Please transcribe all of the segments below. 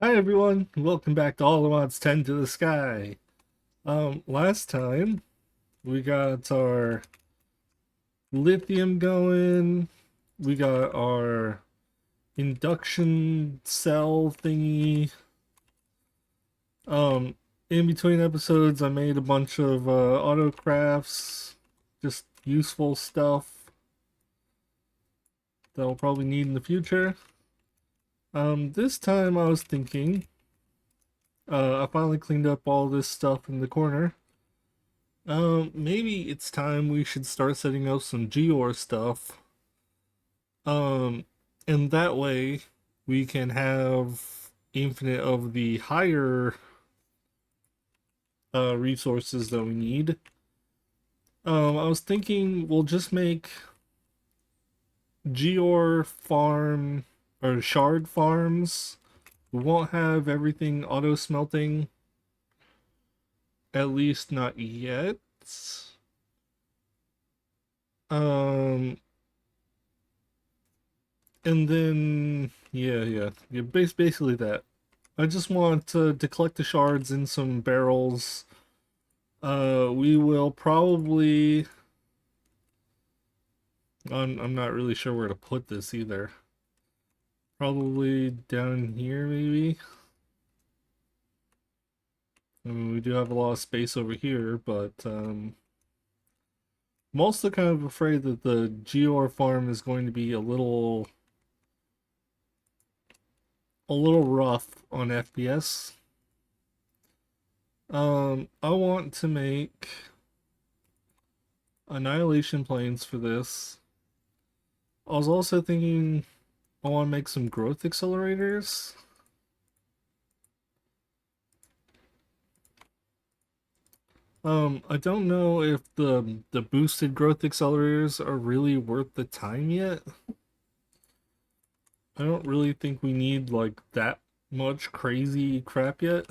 Hi everyone, welcome back to All the Mods 10 to the Sky. Last time we got our lithium going, we got our induction cell thingy. Um, in between episodes I made a bunch of auto crafts, just useful stuff that I'll probably need in the future. This time I was thinking, I finally cleaned up all this stuff in the corner. Maybe it's time we should start setting up some Geor stuff. Um, and that way we can have infinite of the higher resources that we need. I was thinking we'll just make Geor farm or shard farms. We won't have everything auto smelting, at least not yet. Um, and then yeah, basically that. I just want to collect the shards in some barrels. We will probably. I'm not really sure where to put this either. Probably down here, maybe. I mean, we do have a lot of space over here, but I'm also kind of afraid that the Geor farm is going to be a little rough on FPS. I want to make annihilation planes for this. I was also thinking I want to make some growth accelerators. I don't know if the boosted growth accelerators are really worth the time yet. I don't really think we need like that much crazy crap yet.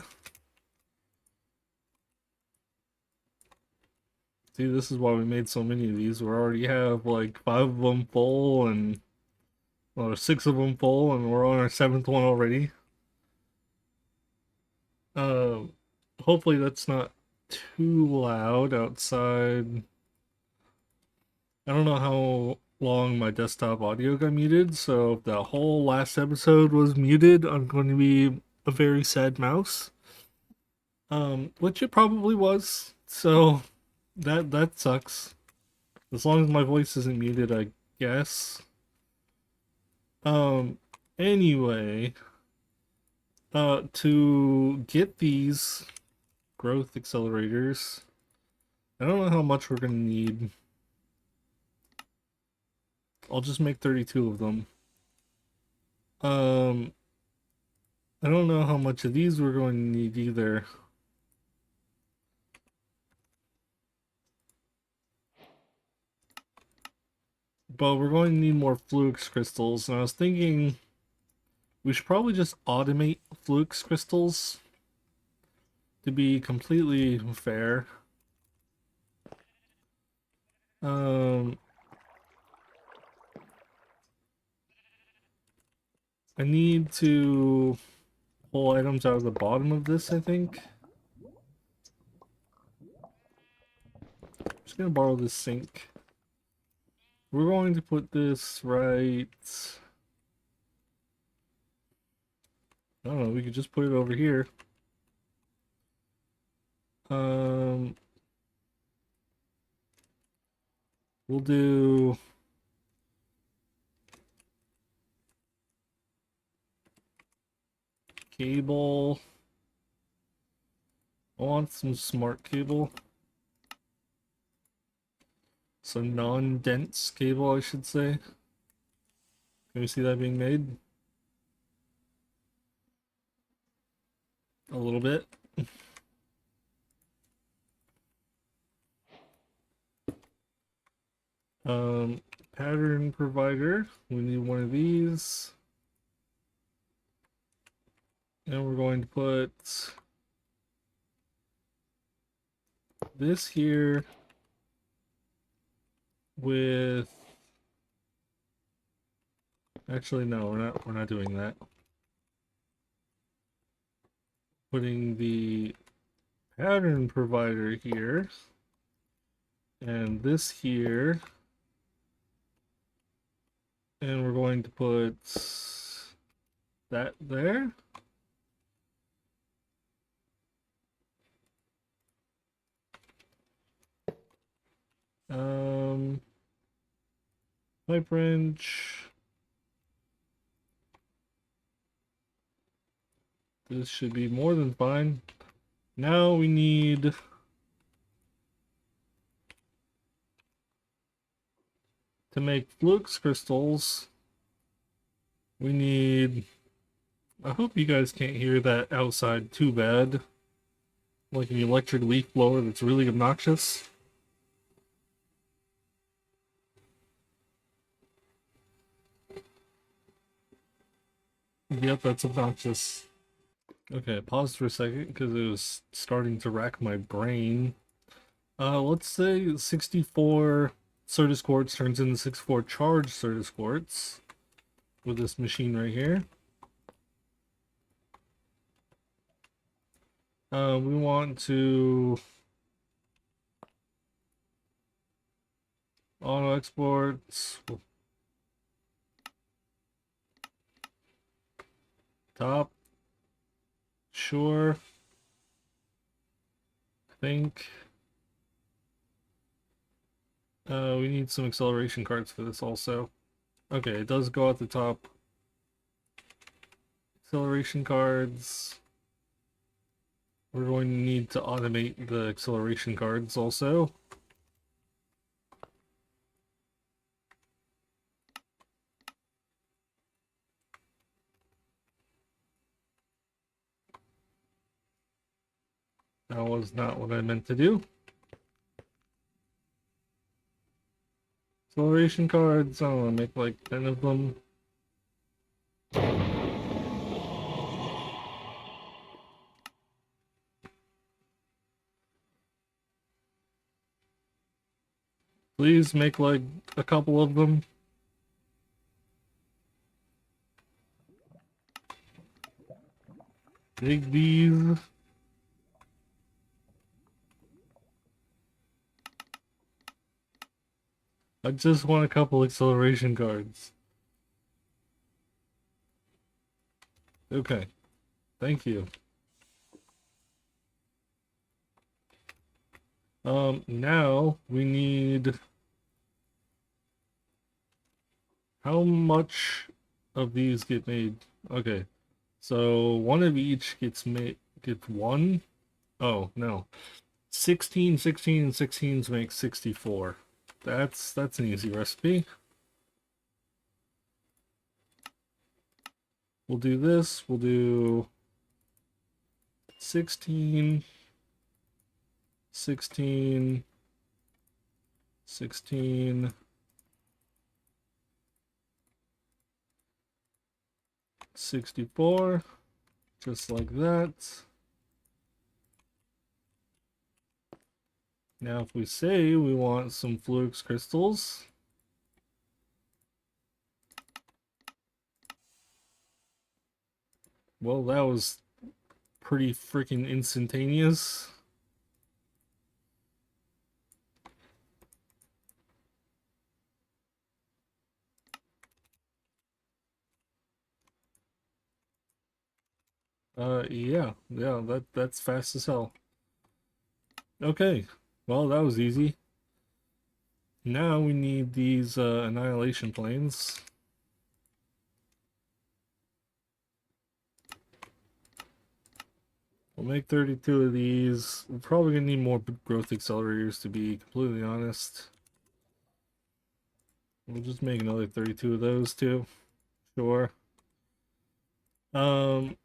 See, this is why we made so many of these. We already have like 5 of them full and or 6 of them full, and we're on our 7th one already. Um, Hopefully that's not too loud outside. I don't know how long my desktop audio got muted, so if the whole last episode was muted, I'm going to be a very sad mouse. Which it probably was. So that sucks. As long as my voice isn't muted, I guess. Um anyway, to get these growth accelerators, I don't know how much we're gonna need. I'll just make 32 of them. Um I don't know how much of these we're going to need either. But we're going to need more flux crystals, and I was thinking we should probably just automate flux crystals to be completely fair. Um, I need to pull items out of the bottom of this, I think. I'm just gonna borrow this sink. We're going to put this right. I don't know, we could just put it over here. Um, we'll do cable. I want some smart cable. So non-dense cable, I should say. Can you see that being made? A little bit. Um, Pattern provider. We need one of these. And we're going to put this here with actually no, we're not doing that. putting the pattern provider here, and this here, and we're going to put that there. Pipe wrench. This should be more than fine. Now we need to make flux crystals. We need, I hope you guys can't hear that outside too bad. Like an electric leaf blower that's really obnoxious. Yep, that's obnoxious. Okay, I paused for a second because it was starting to rack my brain. Let's say 64 Certus quartz turns into 64 charged Certus quartz with this machine right here. We want to auto exports top. Sure. I think we need some acceleration cards for this also. Okay, it does go at the top. Acceleration cards. We're going to need to automate the acceleration cards also. That was not what I meant to do. Acceleration cards, I don't want to make like 10 of them. Please make like a couple of them. Dig these. I just want a couple acceleration cards. Okay. Thank you. Now we need, how much of these get made? Okay. So one of each gets made, gets one. Oh, no. 16, 16, and 16s make 64. That's an easy recipe. We'll do this. We'll do 16, 16, 16, 64, just like that. Now if we say we want some flux crystals, well, that was pretty freaking instantaneous. Yeah, that's fast as hell. Okay, well, that was easy. Now we need these annihilation planes. We'll make 32 of these. We're probably gonna need more growth accelerators, to be completely honest. We'll just make another 32 of those too. Sure.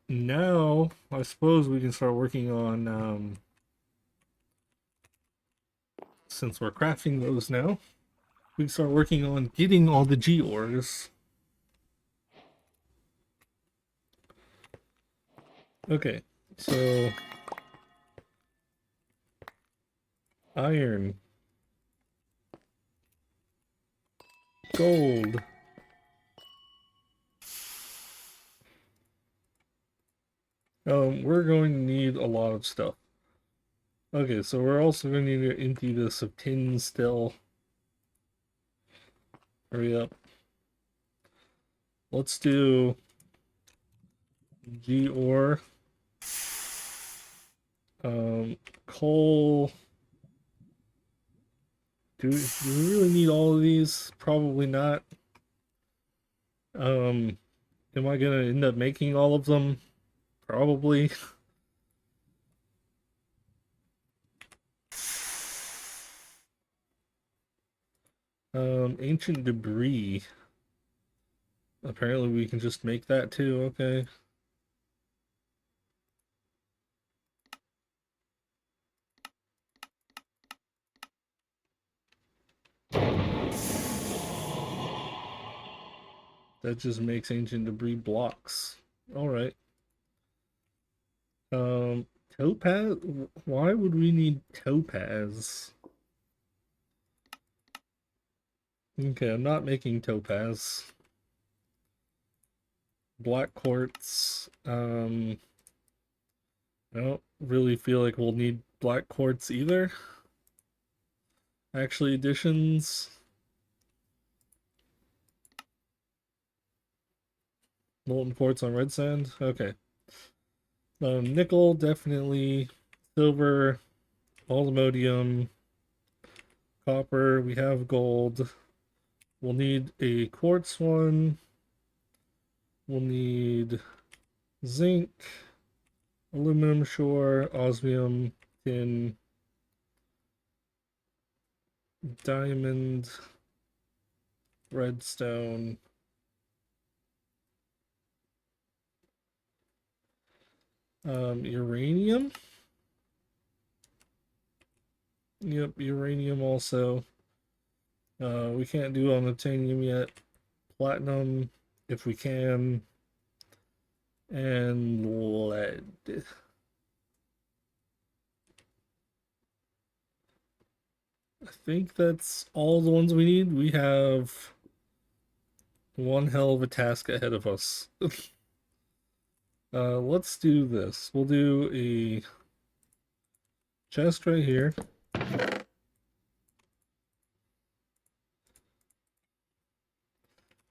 Now I suppose we can start working on since we're crafting those now, we can start working on getting all the G-ores. Okay, so iron, gold, We're going to need a lot of stuff. Okay, so we're also going to need to empty this of tin still. Hurry up. Let's do G ore. Coal. Do we really need all of these? Probably not. Um, am I gonna end up making all of them? Probably. Ancient debris. Apparently we can just make that too, okay. That just makes ancient debris blocks. Alright. Um, Topaz? Why would we need topaz? Okay, I'm not making topaz. Black quartz. I don't really feel like we'll need black quartz either. Actually, additions. Molten quartz on red sand. Okay. Nickel, definitely. Silver, aluminum, copper. We have gold. We'll need a quartz one. We'll need zinc, aluminum, sure, osmium, tin, diamond, redstone. Uranium. Yep, uranium also. We can't do unobtainium yet. Platinum, if we can. And lead. I think that's all the ones we need. We have one hell of a task ahead of us. Let's do this. We'll do a chest right here.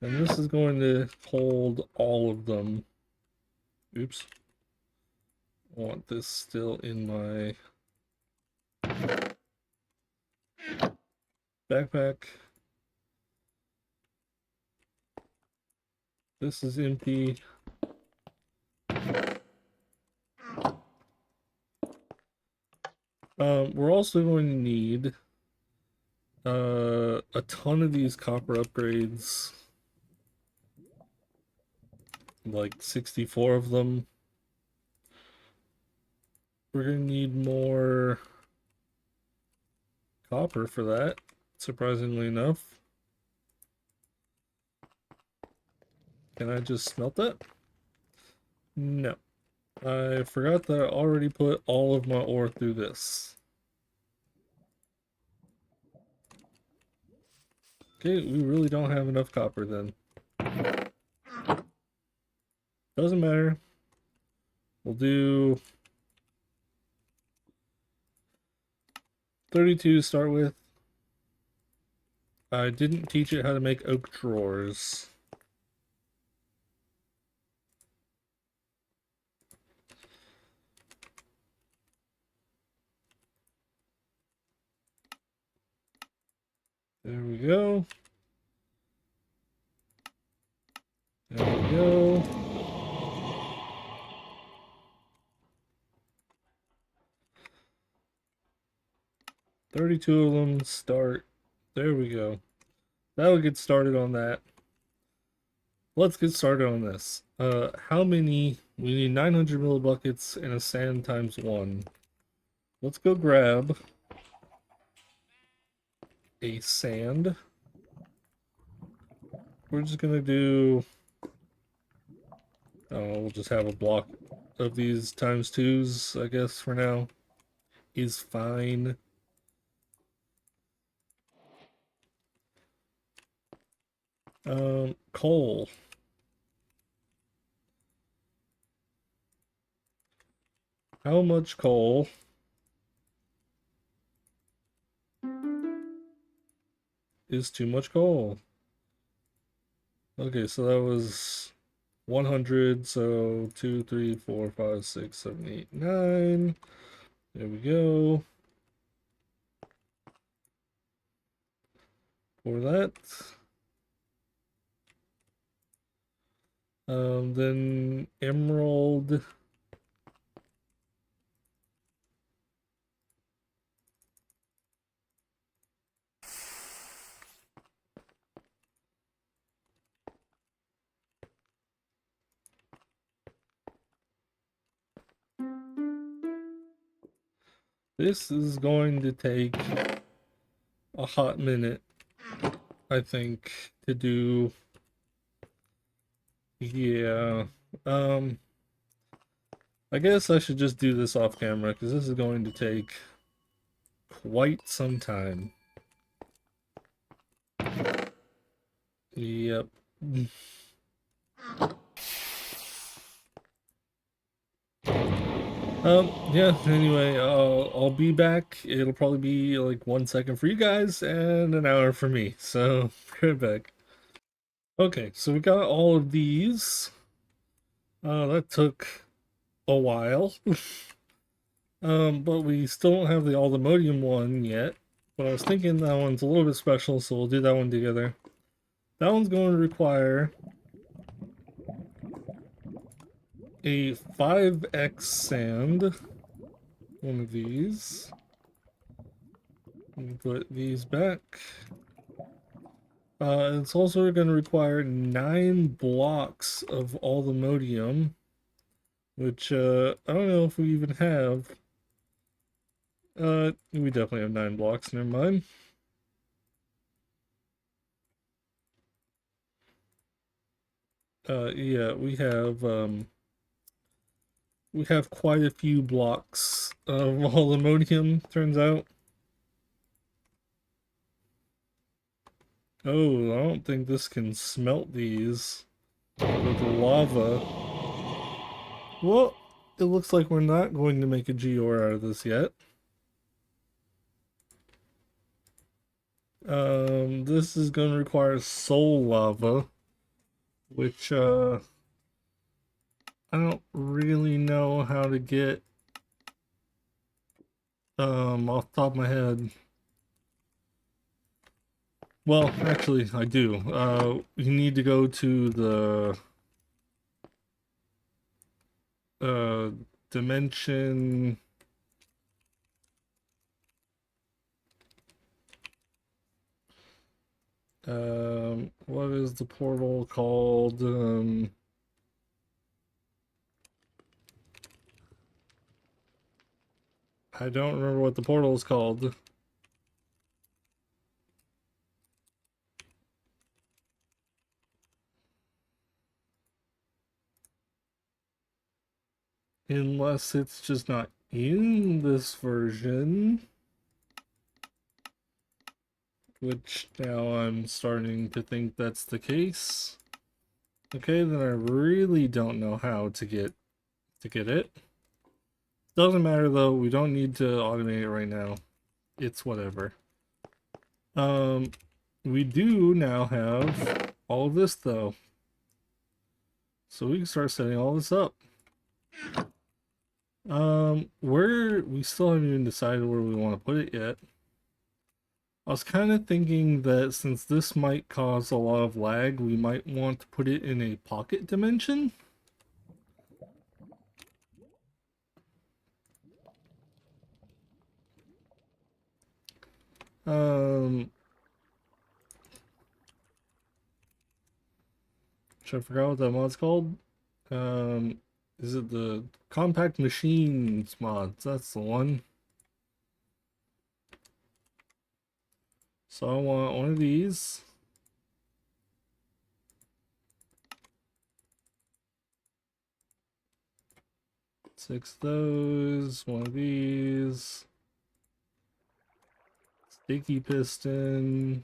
And this is going to hold all of them. Oops. I want this still in my backpack. This is empty. We're also going to need a ton of these copper upgrades. Like 64 of them. We're gonna need more copper for that, surprisingly enough. Can I just smelt that? No. I forgot that I already put all of my ore through this. Okay, we really don't have enough copper then. Doesn't matter. We'll do 32 to start with. I didn't teach it how to make oak drawers. There we go. There we go. $32 of them start. There we go. That'll get started on that. Let's get started on this. How many? We need 900 millibuckets and a sand times 1. Let's go grab a sand. We're just gonna do... Oh, we'll just have a block of these times 2s, I guess, for now. Is fine. Coal. How much coal is too much coal? Okay, so that was 100, so 2, 3, 4, 5, 6, 7, 8, 9. There we go. For that. Then emerald. This is going to take a hot minute, I think, to do. Yeah. I guess I should just do this off camera because this is going to take quite some time. Yep. Yeah, anyway, I'll be back. It'll probably be like 1 second for you guys and an hour for me. So, be right back. Okay, so we got all of these. That took a while. But we still don't have the Aldemodium one yet. But I was thinking that one's a little bit special, so we'll do that one together. That one's going to require a 5x sand. One of these. Put these back. It's also going to require 9 blocks of Aldemodium, which I don't know if we even have. We definitely have 9 blocks, never mind. Yeah, we have quite a few blocks of aluminum, turns out. Oh, I don't think this can smelt these with lava. Well, it looks like we're not going to make a Geor out of this yet. This is going to require soul lava, which I don't really know how to get off the top of my head. Well, actually, I do. You need to go to the uh dimension. What is the portal called? I don't remember what the portal is called. Unless it's just not in this version. Which now I'm starting to think that's the case. Okay, then I really don't know how to get it. Doesn't matter though, we don't need to automate it right now. It's whatever. We do now have all of this though. So we can start setting all this up. We still haven't even decided where we want to put it yet. I was kind of thinking that since this might cause a lot of lag, we might want to put it in a pocket dimension. Which I forgot what that mod's called. Um, is it the Compact Machines mod? That's the one. So I want one of these. Six of those, one of these. Sticky piston.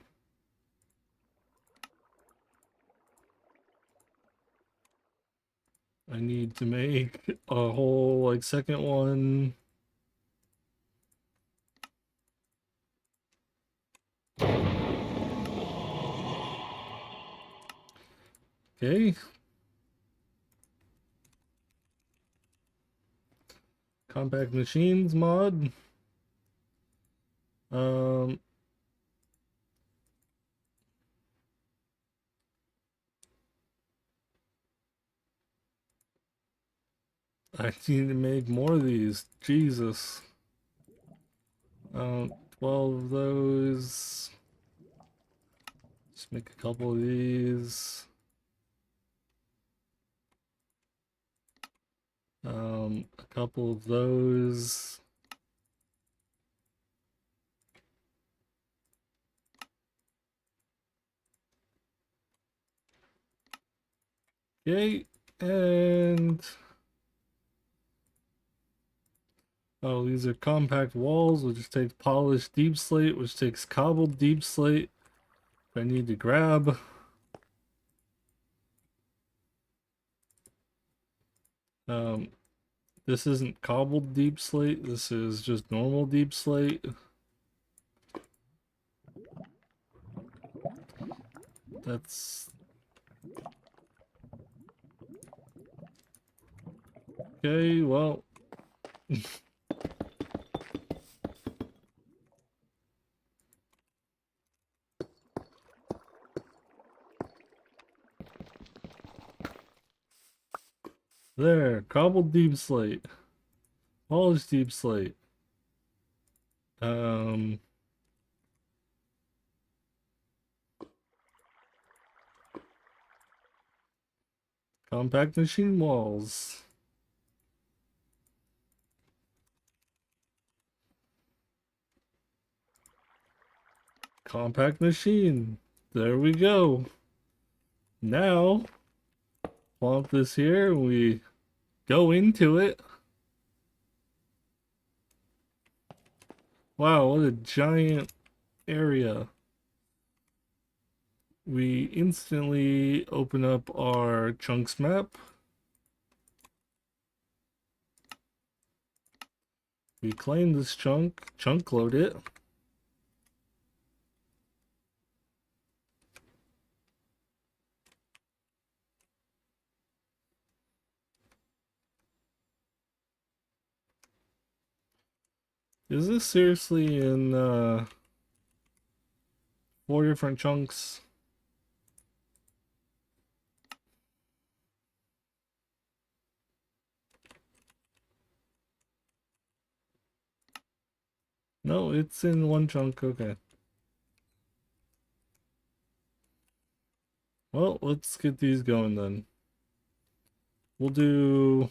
I need to make a whole like second one. Okay. Compact machines mod. Um, I need to make more of these. Jesus. 12 of those. Just make a couple of these. A couple of those. Okay, and oh, these are compact walls, which takes polished deep slate, which takes cobbled deep slate. I need to grab. Um, this isn't cobbled deep slate. This is just normal deep slate. That's okay. Well, there, cobbled deep slate, polished deep slate. Um, Compact machine walls. Compact machine. There we go. Now, plonk this here. We go into it. Wow, what a giant area. We instantly open up our chunks map. We claim this chunk load it. Is this seriously in 4 different chunks? No, it's in 1 chunk, okay. Well, let's get these going then. We'll do...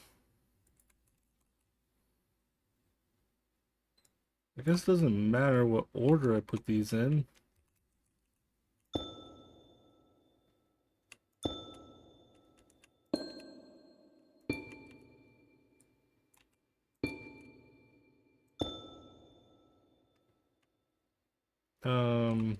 I guess it doesn't matter what order I put these in. Um...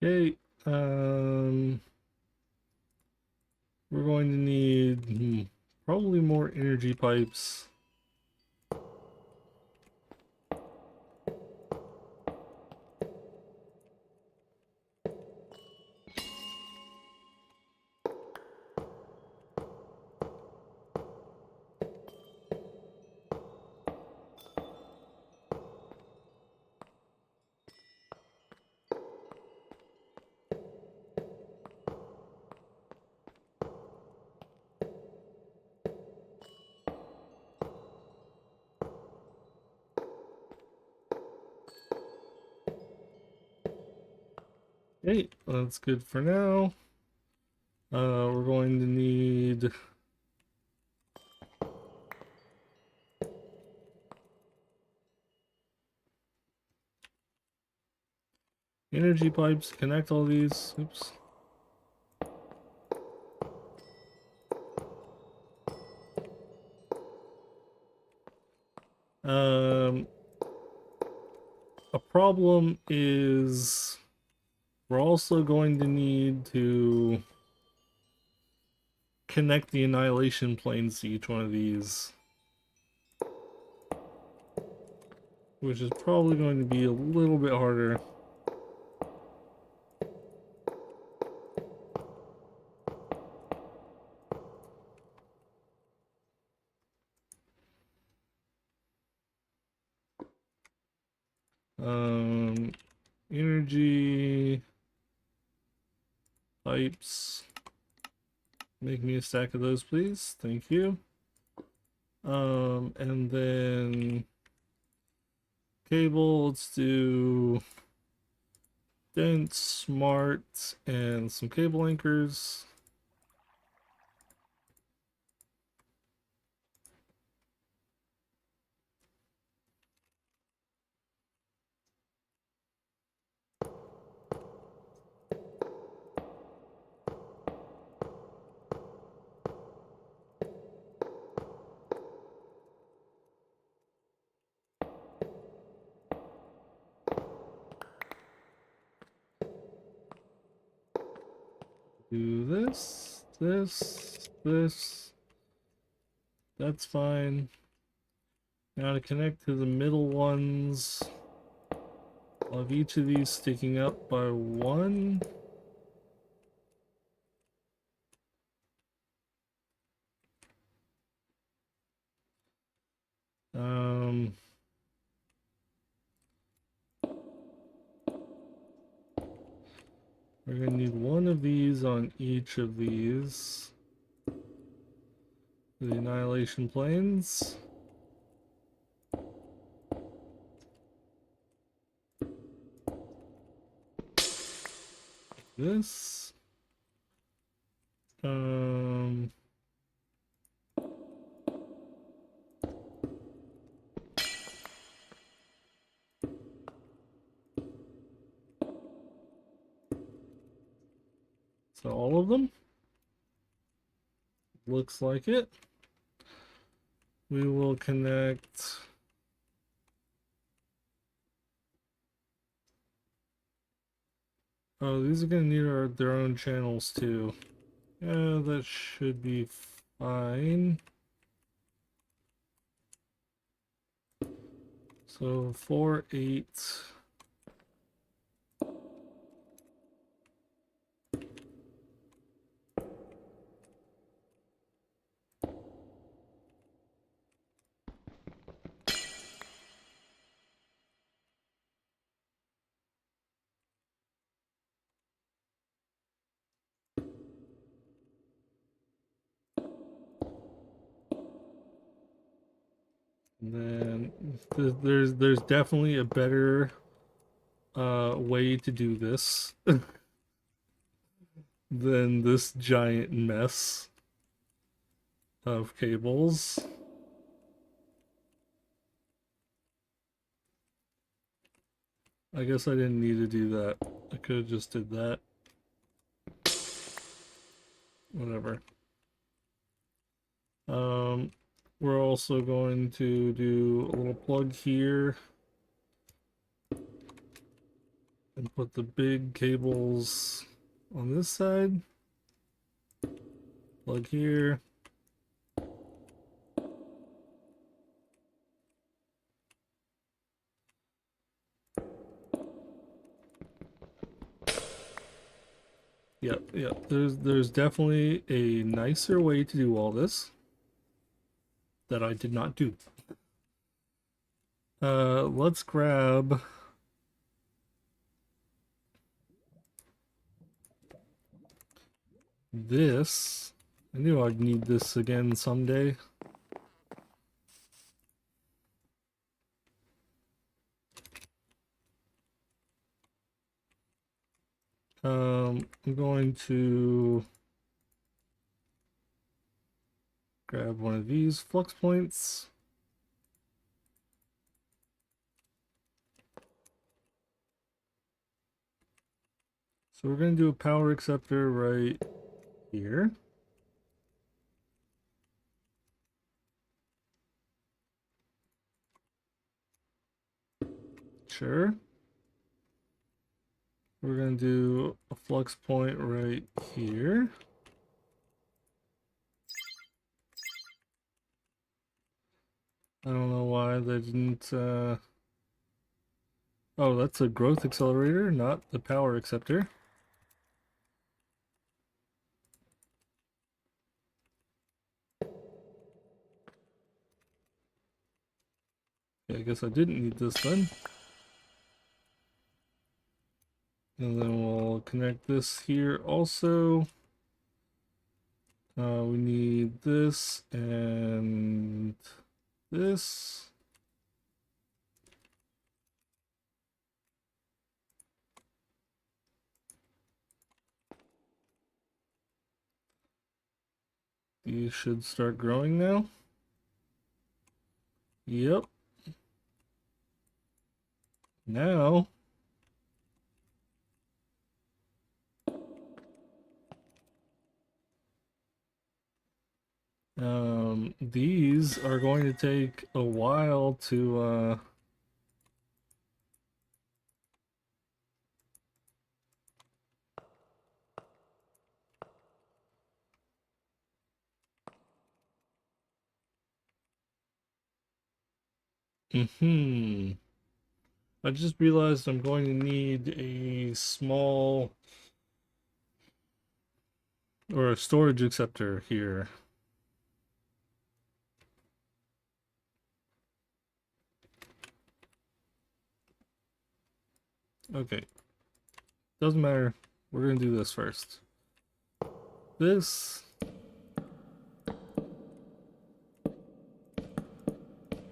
Okay, we're going to need probably more energy pipes. Okay, that's good for now. We're going to need Energy pipes, connect all these. Oops. A problem is we're also going to need to connect the annihilation planes to each one of these, which is probably going to be a little bit harder. Energy pipes. Make me a stack of those, please. Thank you. And then cable, let's do dense, smart, and some cable anchors. Do this, this, this. That's fine. Now to connect to the middle ones, I'll have each of these sticking up by one. Um, we're gonna need one of these on each of these. The annihilation planes. This. Um, so all of them. Looks like it. We will connect. Oh, these are gonna need their own channels too. Yeah, that should be fine. So 4, 8. And then there's definitely a better way to do this than this giant mess of cables. I guess I didn't need to do that. I could have just did that. Whatever. We're also going to do a little plug here and put the big cables on this side. Plug here. Yep. There's definitely a nicer way to do all this that I did not do. Let's grab this. I knew I'd need this again someday. I'm going to grab one of these flux points. So we're going to do a power acceptor right here. Sure. We're going to do a flux point right here. I don't know why they didn't... Oh, that's a growth accelerator, not the power acceptor. Yeah, I guess I didn't need this then. And then we'll connect this here also. We need this and this. These should start growing now. Yep. Now these are going to take a while to I just realized I'm going to need a small or a storage acceptor here. Okay. Doesn't matter. We're gonna do this first. This.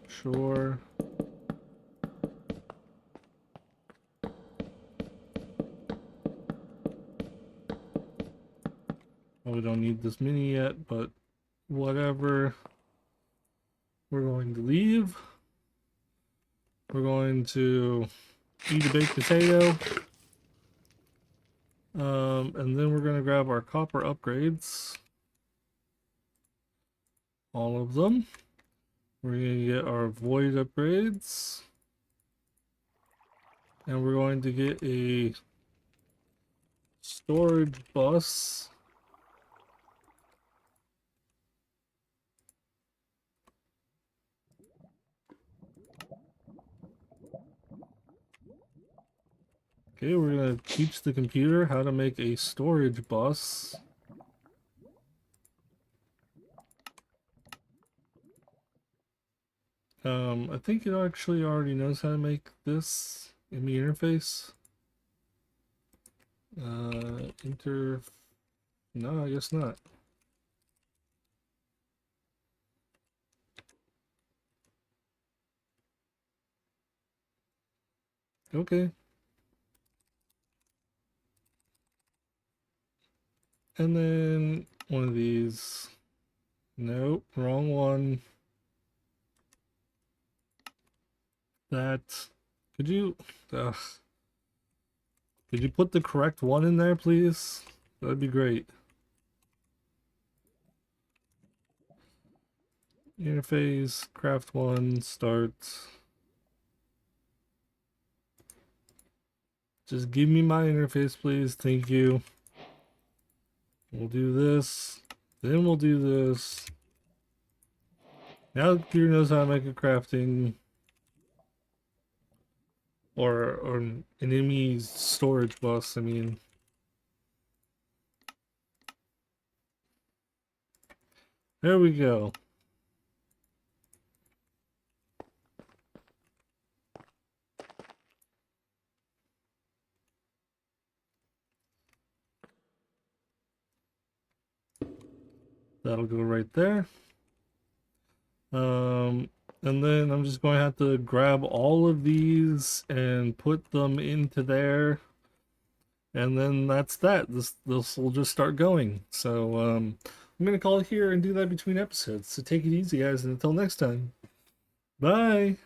Sure. Well, we don't need this mini yet, but whatever. We're going to leave. We're going to eat a baked potato. And then we're going to grab our copper upgrades. All of them. We're going to get our void upgrades. And we're going to get a storage bus. Okay, we're going to teach the computer how to make a storage bus. I think it actually already knows how to make this in the interface. No, I guess not. Okay. And then one of these. Nope, wrong one. That. Could you... Ugh. Could you put the correct one in there, please? That'd be great. Interface, craft one, start. Just give me my interface, please. Thank you. We'll do this. Then we'll do this. Now the computer knows how to make a crafting or an enemy storage bus, I mean. There we go. That'll go right there. And then I'm just going to have to grab all of these and put them into there. And then that's that. This will just start going. So I'm going to call it here and do that between episodes. So take it easy, guys, and until next time. Bye!